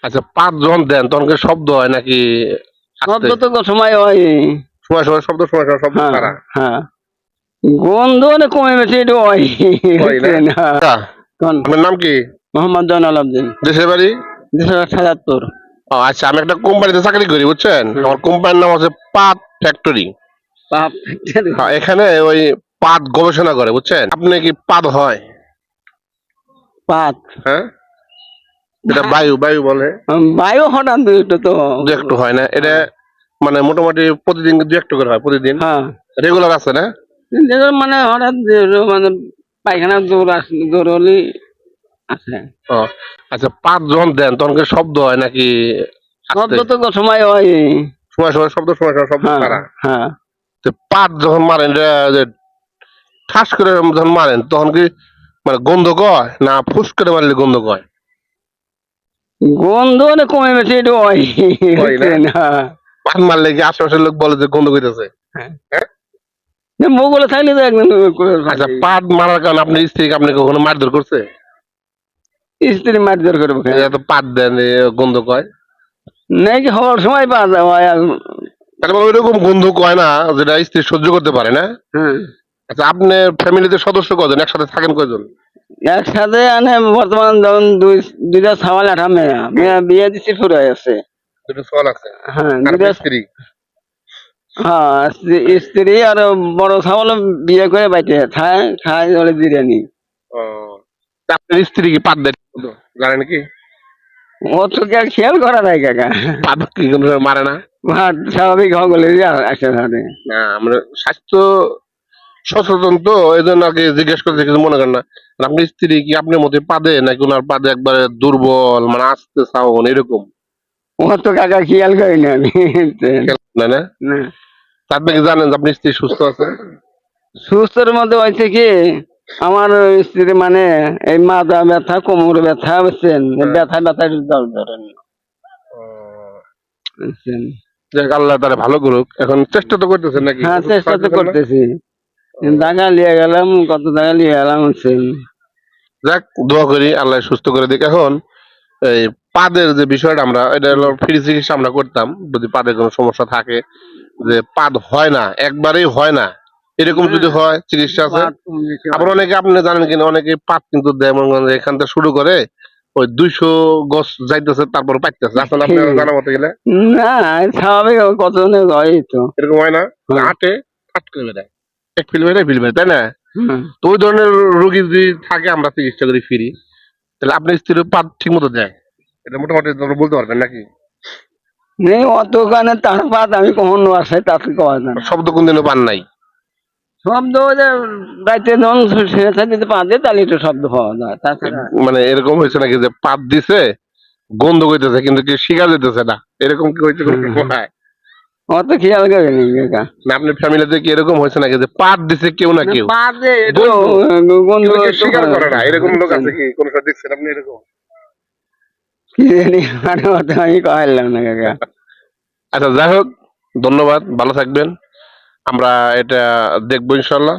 আচ্ছা, পাত যখন দেন তখন কি শব্দ হয় নাকি আস্তে? শব্দ তো সময় হয়। সময় সময় শব্দ, সময় সময় শব্দ হ্যাঁ ছাড়া হ্যাঁ, গন্ধ অনেক কমে গেছে, এটা হয়। হয় না? আচ্ছা, কোন? আপনার নাম কি? মোহাম্মদ জয়নাল আবদিন, দেশের বাড়ি? 277। ও আচ্ছা, আমি একটা কোম্পানিতে চাকরি করি বুঝছেন। আমার কোম্পানির নাম হচ্ছে পাত ফ্যাক্টরি। বাপ, হ্যাঁ, এখানে ওই পাত গবেষণা করে বুঝছেন। আপনি কি পাত হয়? পাত হ্যাঁ, এটা বায়ু বায়ু বলে। বায়ু হঠাৎ এটা তো। দু একটু হয় না এটা, মানে মোটামুটি প্রতিদিন দু একটু করে হয় প্রতিদিন। হ্যাঁ, রেগুলার আছে না? যেগুলো মানে হঠাৎ মানে পায়খানা জোর হলে আছে। ও আচ্ছা, পাত যখন দেন তখন কি শব্দ হয় নাকি আস্তে? শব্দ তো সময় হয়। সময় সময় শব্দ, সময় সময় শব্দ হ্যাঁ ছাড়া। হ্যাঁ, তো পাত যখন মারেন এটা যে ঠাস করে যখন মারেন তখন কি মানে গন্ধ কয় না ফুস করে মারলে গন্ধ কয়? গন্ধ অনেক কমে গেছে, এটা হয়। হয় না? হ্যাঁ পাত মারলে কি আশেপাশের লোক বলে যে গন্ধ কইতেছে? হ্যাঁ, হ্যাঁ? মোগলে থাকলে তো একদম করে আচ্ছা, ফেলে। পাত মারার কারণে আপনার স্ত্রীকে আপনি কখনো মারধর করছে? স্ত্রী মারধর করবো এই কেন? এত পাত দেন এ গন্ধ কয়? নাকি হওয়ার সময় পাওয়া যায়। তার মানে ওইরকম গন্ধ কয় না যেটা স্ত্রী সহ্য করতে পারে না? হ্যাঁ, আচ্ছা, আপনার ফ্যামিলিতে সদস্য কজন, একসাথে থাকেন কয়জন? একসাথে আনে বর্তমান ধরুন দুইটা ছাওয়াল, একটা মেয়ে। মেয়ে বিয়ে দিচ্ছি ফুরে আছে। দুটো সওয়াল আছে। হ্যাঁ আর দুইটা। আপনার স্ত্রী? হ্যাঁ, স্ত্রী আর বড় ছাওয়াল বিয়ে করে বাইতে খায়, খায় ওরে বিরিয়ানি। ও, তা আপনার স্ত্রী কি পাত দেয়? জানেন কি? ও তো কি আর খেয়াল করা নাই কাকা। পাত কি কোনো সময় মারে না? ভাত স্বাভাবিক হওয়া বলে একসাথে। না, আমরা স্বাস্থ্য সচেতন তো এই জন্য আগে জিজ্ঞেস করতে কিছু মনে করেন না। আর আপনার স্ত্রী কি আপনার মধ্যে পাদে নাকি ওনার পাদে একবারে দুর্বল মানে আস্তে সাউন এরকম? ও তো কাকা খেয়াল করি না আমি। খেয়াল করেন না? না, তা আপনি কি জানেন যে আপনার স্ত্রী সুস্থ আছে? সুস্থের মধ্যে হয়েছে কি, আমার স্ত্রী মানে এই মাথা ব্যথা, কোমর ব্যথা, বুঝছেন, ব্যথা ব্যথা দল ধরেন, ও, বুঝছেন। যাক, আল্লাহ তারা ভালো করুক। এখন চেষ্টা তো করতেছেন নাকি? হ্যাঁ, ওষুধ চেষ্টা তো খাওয়াইতেছেন না? করতেছি। টাকা লিয়ে গেলাম, কত টাকা লিয়ে গেলাম, বুঝছেন। যাক, দোয়া করি আল্লাহ সুস্থ করে দিক। এখন এই পাদের যে বিষয়টা আমরা এটা হলো ফ্রি চিকিৎসা আমরা করতাম যদি পাদের কোনো সমস্যা থাকে, যে পাদ হয় না একবারেই হয় না এরকম যদি হয় চিকিৎসা আছে। আবার অনেকে আপনি জানেন কিনা অনেকে পাত কিন্তু দেয়, মনে করেন যে এখান থেকে শুরু করে ওই 200 গজ যাইতেছে তারপর পাইতেছে। আসলে আপনি জানা মতো গেলে না, স্বাভাবিক কত হয় তো। এরকম হয় না? আটে ফাট করে দেয়, এক ফিল্মে তাই না? হুম। তো ওই ধরনের রোগী যদি থাকে আমরা চিকিৎসা করি ফ্রি, তাহলে আপনার স্ত্রীর পাদ ঠিক মতো দেয়? এটা মোটামুটি আপনারা বলতে পারবেন নাকি? নেই অত গানে তার পাত আমি কখনো আসে তাতে কওয়া যায় না। শব্দ কোনদিনও পান নাই? শব্দ ওই যে রাইতে যখন সেটা দিতে পারে তাহলে একটু শব্দ পাওয়া যায়, তাছাড়া। মানে এরকম হয়েছে নাকি যে পাত দিছে গন্ধ কইতেছে কিন্তু কি শিখা যেতেছে না, এরকম কি হয়েছে কোনো সময়? অত খেয়াল করেনি কাকা। না আপনার ফ্যামিলিতে কি এরকম হয়েছে নাকি যে পাত দিছে কেউ না কেউ পাতে একটু গন্ধ গন্ধ কিন্তু কেউ একটু স্বীকার করে না, এরকম লোক বুঝছেন। আছে কি কোনো সময় দেখছেন আপনি এরকম? কি জানি, মানে অত আমি কইলাম না কাকা। আচ্ছা, যাই হোক, ধন্যবাদ, ভালো থাকবেন। আমরা এটা দেখবো ইনশাল্লাহ।